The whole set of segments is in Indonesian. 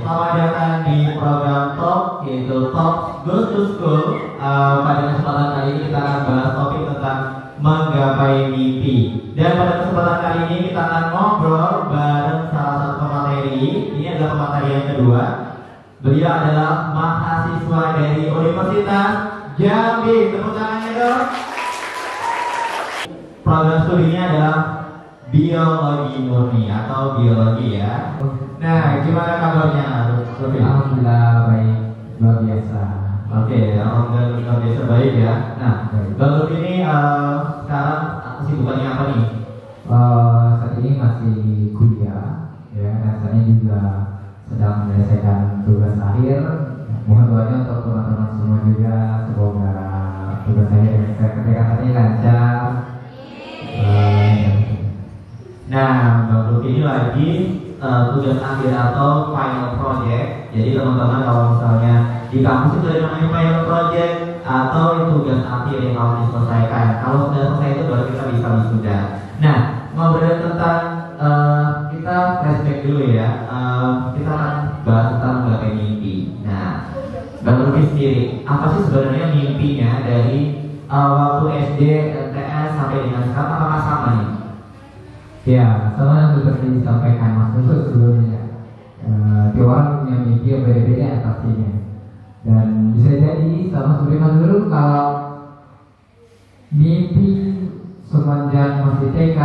Selamat datang di program Talk, yaitu Talk Goes to School. Pada kesempatan kali ini kita akan bahas topik tentang menggapai mimpi. Dan pada kesempatan kali ini kita akan ngobrol bareng salah satu pemateri. Ini adalah pemateri yang kedua. Beliau adalah mahasiswa dari Universitas Jambi. Tepuk tangannya dong. Program studinya adalah biologi murni atau biologi ya. Nah, gimana kabarnya? Alhamdulillah baik, luar biasa. Oke, alhamdulillah luar biasa baik ya. Nah, Bang Lutfi ini sekarang kesibukannya apa nih? Saat ini masih kuliah, ya. Rasanya juga sedang menyelesaikan tugas akhir. Mohon doanya untuk teman-teman semua juga, semoga tugas akhir yang saya kerjakan ini lancar. Nah, Bang Lutfi ini lagi tugas akhir atau final project. Jadi teman-teman kalau misalnya di kampus itu ada namanya final project atau tugas akhir yang harus diselesaikan. Kalau sudah selesai itu baru kita bisa wisuda. Nah, ngobrol tentang kita flashback dulu ya. Kita akan bahas tentang menggapai mimpi. Nah, Bang Lutfi sendiri, apa sih sebenarnya mimpinya dari waktu SD, LTS sampai dengan sekarang? Apakah sama nih? Ya, sama seperti disampaikan Mas Nusuk sebelumnya. Tiap orang punya mimpi yang beda-beda pastinya. Dan bisa jadi sama seperti Mas Nusuk, kalau mimpi semenjak masih TK,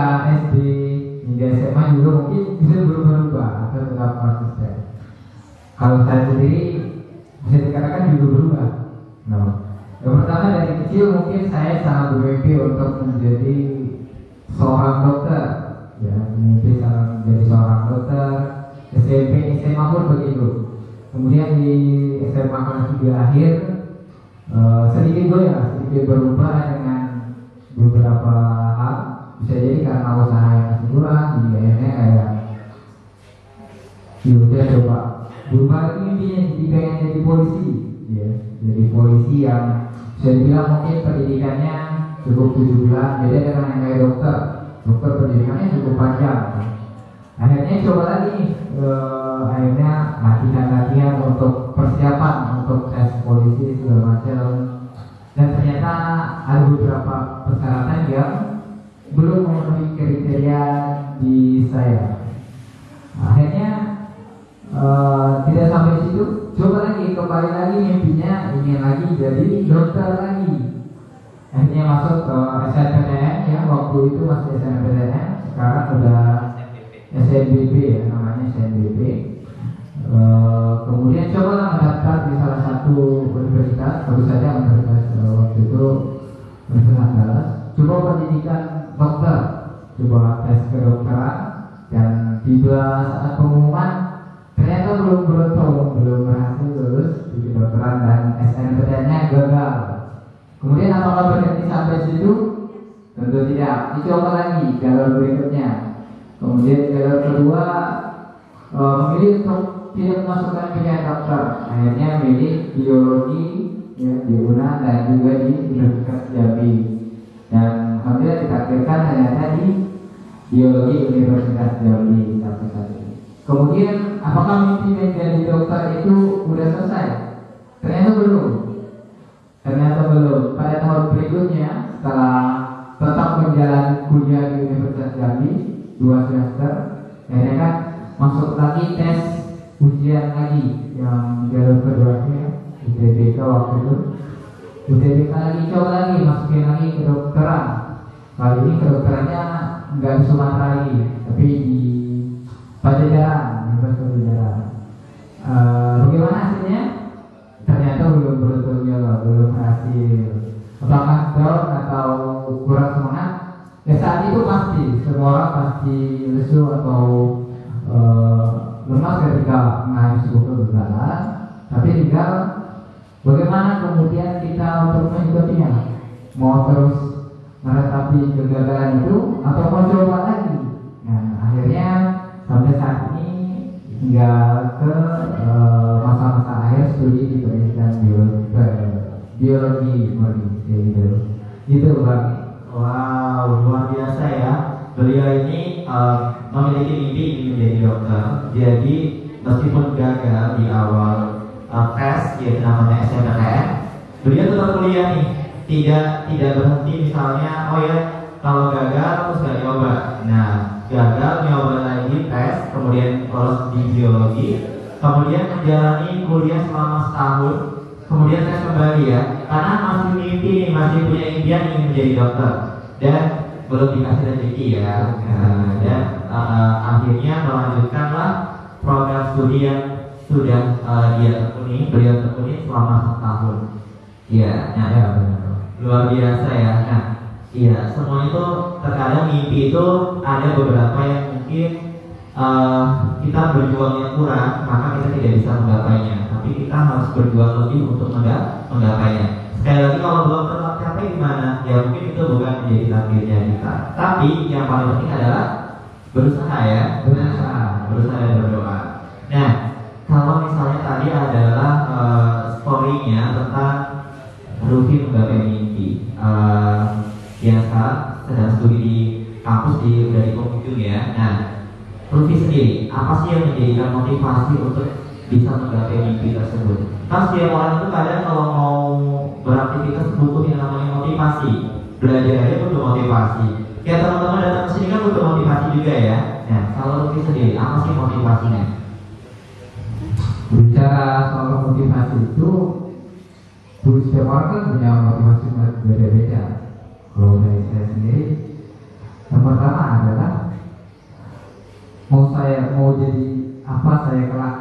SD, hingga SMA juga mungkin bisa berubah-ubah atau tetap konsisten. Kalau saya sendiri bisa dikatakan juga berubah. Nah, yang pertama dari kecil mungkin saya sangat bermimpi untuk menjadi seorang dokter. Ya, mimpi sangat menjadi seorang dokter. SMP, SMA pun begitu. Kemudian di SMA kelas 3 akhir sedikit berubah dengan beberapa hal. Bisa jadi karena usaha yang masih kurang, jadi akhirnya kayak udah coba berubah lagi mimpinya, jadi pengen jadi polisi. Ya, jadi polisi yang bisa dibilang mungkin pendidikannya cukup 7 bulan, beda dengan yang kayak dokter. Dokter pendidikannya cukup panjang. Akhirnya coba lagi, akhirnya latihan untuk persiapan untuk tes polisi segala macam. Dan ternyata ada beberapa persyaratan yang belum memenuhi kriteria di saya. Akhirnya tidak sampai situ, coba lagi, kembali lagi mimpinya, ingin lagi jadi dokter lagi. Akhirnya masuk ke SNMPTN ya, waktu itu masih SNMPTN, sekarang udah SNBP ya, namanya SNBP. Kemudian cobalah mendaftar di salah satu universitas, baru saja universitas waktu itu Universitas Andalas. Coba pendidikan dokter, coba tes kedokteran, dan tiba saat pengumuman ternyata belum berhasil lulus di kedokteran dan SNMPTN-nya gagal. Kemudian apakah berhenti sampai situ? Tentu tidak. Dicoba lagi jalur berikutnya. Kemudian jalur kedua memilih untuk tidak memasukkan pilihan dokter. Akhirnya memilih biologi ya, di UNAN dan juga di Universitas Jambi. Dan alhamdulillah ditakdirkan ternyata di biologi Universitas Jambi sampai saat ini. Kemudian apakah mimpi menjadi dokter itu sudah selesai? Ternyata belum. Pada tahun berikutnya, setelah tetap menjalani kuliah di Universitas Jambi 2 semester, akhirnya kan masuk lagi tes ujian lagi yang jalur keduanya UTBK waktu itu. UTBK lagi, coba lagi masukin lagi kedokteran. Kali ini kedokterannya nggak di Sumatera lagi, tapi di Pajajaran, Universitas Pajajaran. Bagaimana hasilnya? Ternyata belum berhasil. Apakah down atau kurang semangat? Ya saat itu pasti semua orang pasti lesu atau lemas ketika mengalami sebuah kegagalan. Tapi tinggal bagaimana kemudian kita untuk menyikapinya. Mau terus meratapi kegagalan itu atau mau coba lagi? Nah, akhirnya sampai saat ini hingga ke masa-masa akhir studi di pendidikan biologi gitu Bang. Wow, luar biasa ya. Beliau ini memiliki mimpi ingin menjadi dokter. Jadi meskipun gagal di awal tes yaitu namanya SNMPTN, beliau tetap kuliah nih, tidak berhenti misalnya, oh ya kalau gagal terus gak nyoba. Nah, gagal nyoba lagi tes, kemudian lolos di biologi, kemudian menjalani kuliah selama setahun, kemudian tes kembali ya, karena masih mimpi nih, masih punya impian ingin menjadi dokter dan belum dikasih rezeki ya. Dan akhirnya melanjutkanlah program studi yang sudah beliau tekuni selama setahun. Iya, nah, ya, luar biasa ya. Nah, iya, semua itu terkadang mimpi itu ada beberapa yang mungkin kita berjuangnya kurang, maka kita tidak bisa menggapainya. Tapi kita harus berjuang lebih untuk menggapainya. Sekali lagi kalau belum tercapai gimana? Ya mungkin itu bukan menjadi takdirnya kita. Tapi yang paling penting adalah berusaha ya, berusaha dan berdoa. Nah, kalau misalnya tadi adalah story-nya tentang Rufi menggapai mimpi, yang sekarang sedang studi di kampus dari penghujung ya. Nah, Rufi sendiri, apa sih yang menjadikan motivasi untuk bisa menggapai mimpi tersebut? Kan setiap orang itu kadang kalau mau beraktivitas butuh yang namanya motivasi, belajar aja butuh motivasi. Kayak teman-teman datang ke sini kan butuh motivasi juga ya. Nah, kalau Rufi sendiri, apa sih motivasinya? Bicara soal motivasi itu, setiap orang kan punya motivasi berbeda-beda. Kalau dari saya sendiri, yang pertama adalah mau jadi apa saya kelak.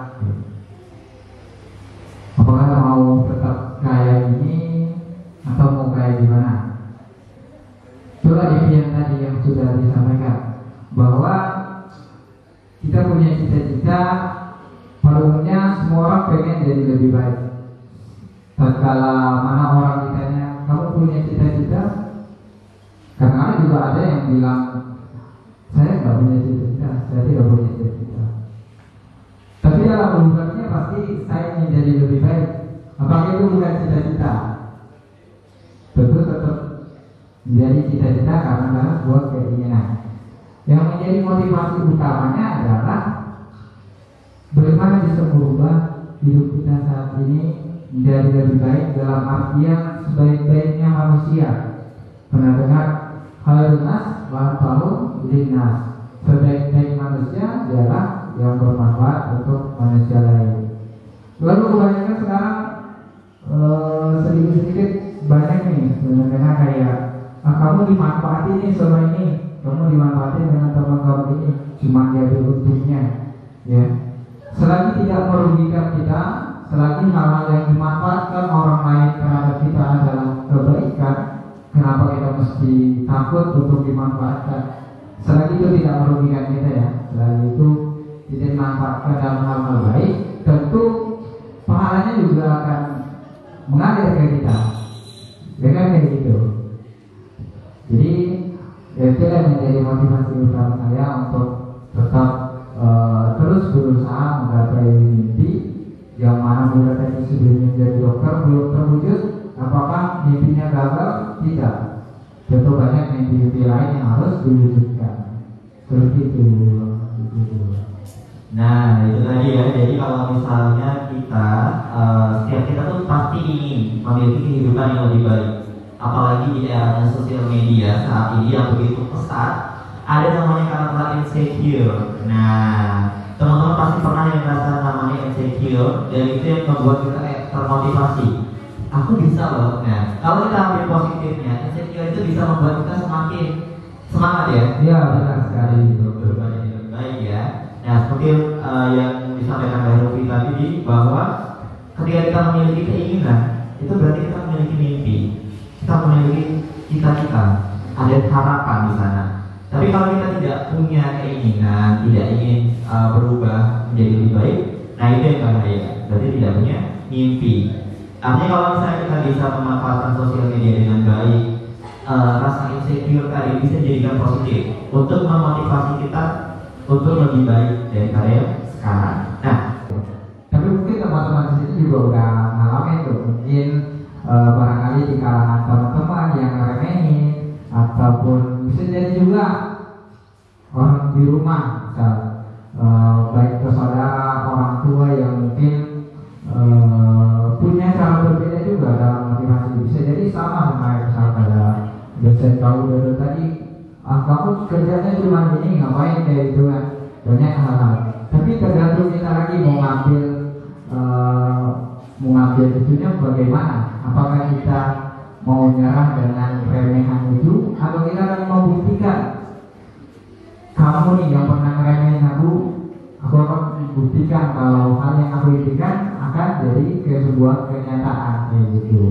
Apakah mau tetap kayak ini atau mau kayak gimana? Itulah impian tadi yang sudah disampaikan, bahwa kita punya cita-cita. Pada umumnya semua orang pengen jadi lebih baik. Tatkala mana orang ditanya, kamu punya cita-cita? Karena juga ada yang bilang, saya nggak punya cita-cita, saya tidak punya cita-cita. Tapi dalam ungkapnya pasti saya ingin jadi lebih baik. Apakah itu bukan cita-cita? Tentu tetap menjadi cita-cita karena sebuah keinginan. Yang menjadi motivasi utamanya adalah bagaimana bisa merubah hidup kita saat ini menjadi lebih baik, dalam artian sebaik-baiknya manusia. Pernah dengar khairun nas wa anfa'uhum linnas, sebaik-baik manusia adalah yang bermanfaat untuk manusia lain. Lalu kebanyakan sekarang sedikit-sedikit banyak nih sebenarnya kayak kamu dimanfaatin nih selama ini, kamu dimanfaatin dengan teman kamu ini, cuma diambil untungnya ya. Selagi tidak merugikan kita, selagi hal-hal yang dimanfaatkan orang lain terhadap kita adalah kebaikan, kenapa kita mesti takut untuk dimanfaatkan? Selagi itu tidak merugikan kita ya, selagi itu tidak dimanfaatkan dalam hal-hal baik, tentu pahalanya juga akan mengalir ke kita. Ya kan kayak gitu. Jadi itu yang menjadi motivasi utama saya untuk tetap terus berusaha menggapai mimpi yang mana muda tadi sebelumnya menjadi dokter belum terwujud. Apakah mimpinya gagal? Tidak. Tentu banyak mimpi-mimpi lain yang harus diwujudkan. Seperti itu. Nah itu tadi ya. Jadi kalau misalnya kita setiap kita tuh pasti ingin memiliki kehidupan yang lebih baik. Apalagi di era sosial media saat ini yang begitu pesat. Ada namanya kata insecure. Nah, teman-teman pasti pernah yang merasa namanya insecure, dan itu yang membuat kita termotivasi. Aku bisa loh. Nah, kalau kita ambil positifnya, insecure itu bisa membuat kita semakin semangat ya. Iya, benar sekali. Berubah jadi lebih baik ya. Nah, seperti yang disampaikan oleh Rufi tadi, bahwa ketika kita memiliki keinginan, itu berarti kita memiliki mimpi, kita memiliki cita-cita, ada harapan di sana. Tapi kalau kita tidak punya keinginan, tidak ingin berubah menjadi lebih baik, nah itu yang bahaya. Berarti tidak punya mimpi. Artinya kalau misalnya kita bisa memanfaatkan sosial media dengan baik, rasa insecure tadi bisa dijadikan positif untuk memotivasi kita untuk lebih baik daripada yang sekarang. Nah, tapi mungkin teman-teman di sini juga udah ngalamin tuh, mungkin barangkali di kalangan teman-teman yang ngeremehin, ataupun bisa jadi juga orang di rumah misal baik ke saudara, orang tua yang mungkin punya cara berbeda juga dalam motivasi. Bisa jadi sama misal pada dosen kau dulu tadi, kamu kerjanya cuma ini, ngapain kayak gitu kan, banyak hal-hal. Tapi tergantung kita lagi mau ngambil itunya bagaimana. Apakah kita mau nyerah dengan remehan itu, atau kita akan membuktikan, kamu nih yang pernah ngeremehin aku akan membuktikan kalau hal yang aku inginkan akan jadi ke sebuah kenyataan kayak gitu.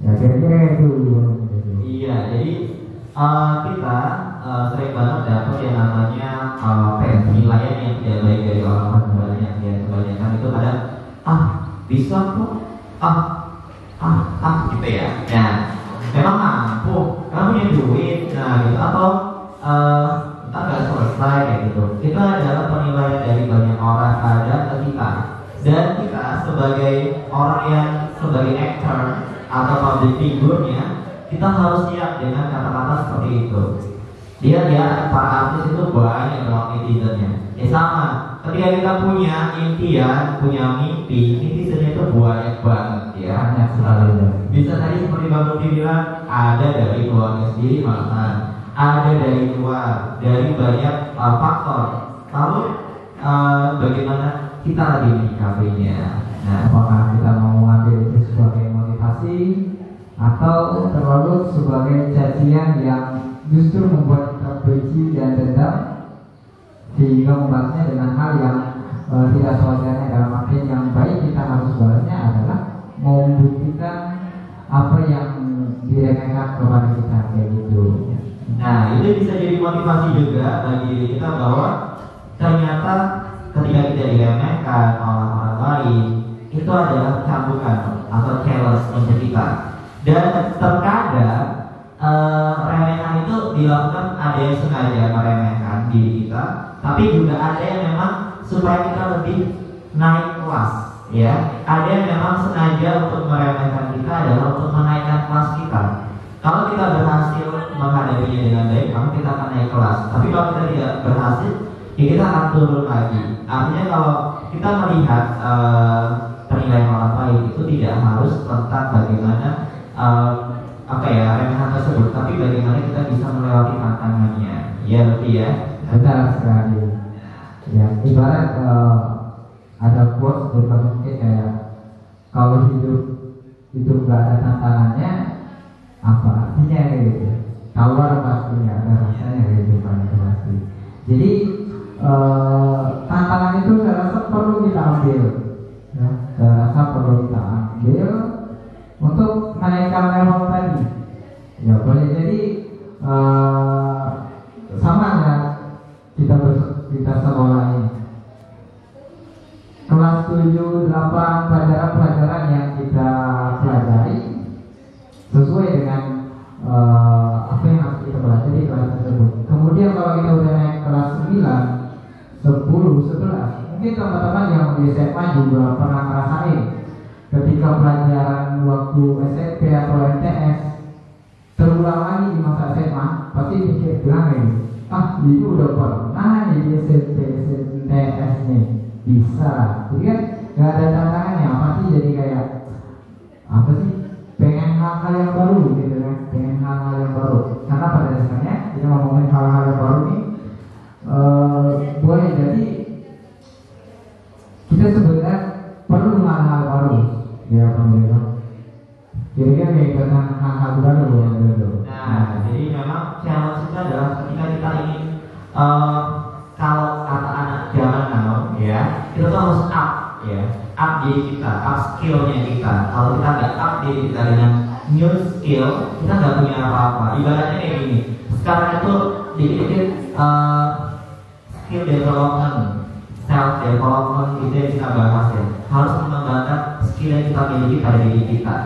Ya kira-kira itu. Iya, jadi kita sering banget dapat yang namanya penilaian yang tidak baik dari orang banyak ya. Kebanyakan itu kadang bisa kok, gitu ya. Nah, memang mampu, kamu punya duit, nah gitu, atau nggak selesai kayak gitu. Itu adalah penilaian dari banyak orang terhadap kita. Dan kita sebagai orang yang sebagai actor atau public figure-nya, kita harus siap dengan kata-kata seperti itu. Dia para artis itu banyak banget netizennya. Ya sama, ketika kita punya impian, punya mimpi, netizennya itu banyak banget ya. Banyak sekali. Bisa tadi seperti Bang Rufi bilang, ada dari keluarga sendiri malahan, ada dari luar, dari banyak faktor. Lalu bagaimana kita lagi menyikapinya? Nah, apakah kita mau mengambil itu sebagai motivasi atau terlalu sebagai cacian yang justru membuat kita benci dan dendam, sehingga membahasnya dengan hal yang tidak sewajarnya. Dalam artian yang baik, kita harus balasnya adalah membuktikan apa yang diremehkan kepada kita kayak gitu. Nah, itu bisa jadi motivasi juga bagi diri kita bahwa ternyata ketika kita diremehkan orang-orang lain, itu adalah cambukan atau challenge untuk kita. Dan terkadang remehan itu dilakukan, ada yang sengaja meremehkan diri kita, tapi juga ada yang memang supaya kita lebih naik kelas, ya. Ada yang memang sengaja untuk meremehkan kita adalah untuk menaikkan kelas kita. Kalau kita berhasil menghadapinya dengan baik, maka kita akan naik kelas. Tapi kalau kita tidak berhasil, ya kita akan turun lagi. Artinya kalau kita melihat penilaian orang lain itu tidak harus tentang bagaimana remehan tersebut, tapi bagaimana kita bisa melewati tantangannya. Ya, lebih ya. Benar sekali. Ya, ibarat ada quotes mungkin kayak, kalau hidup itu nggak ada tantangannya, apa artinya kayak gitu. Tawar pasti nggak ada rasanya kayak gitu, pasti. Jadi tantangan itu saya rasa perlu kita ambil, ya, saya rasa perlu kita ambil untuk menaikkan level tadi. Ya boleh jadi sama ya, kita sekolah ini kelas 7, 8 pelajaran-pelajaran yang kita pelajari sesuai dengan apa yang harus kita pelajari di kelas tersebut. Kemudian kalau kita udah naik kelas 9, 10, 11, mungkin teman-teman yang di SMA juga pernah ngerasain ketika pelajaran waktu SMP atau MTS terulang lagi di masa SMA, pasti mikir bilang ini, itu udah pernah di SMP MTS nih, bisa. Jadi kan nggak ada tantangannya, pasti jadi kayak apa sih, pengen hal-hal yang baru gitu kan, pengen hal-hal yang baru. Karena pada dasarnya kita ngomongin hal-hal yang baru nih, boleh jadi kita sebenarnya perlu hal-hal baru, ya pemirsa. Kira-kira kayak tentang hal-hal baru ya. Nah, jadi memang challenge itu adalah ketika kita ingin kalau kata anak zaman now ya, kita tuh harus up ya, up diri kita, up skillnya kita. Kalau kita nggak up diri kita dengan new skill, kita nggak punya apa-apa. Ibaratnya kayak gini, sekarang itu dikit-dikit skill development, self development itu yang kita bahas ya, harus mengembangkan skill yang kita miliki pada diri kita.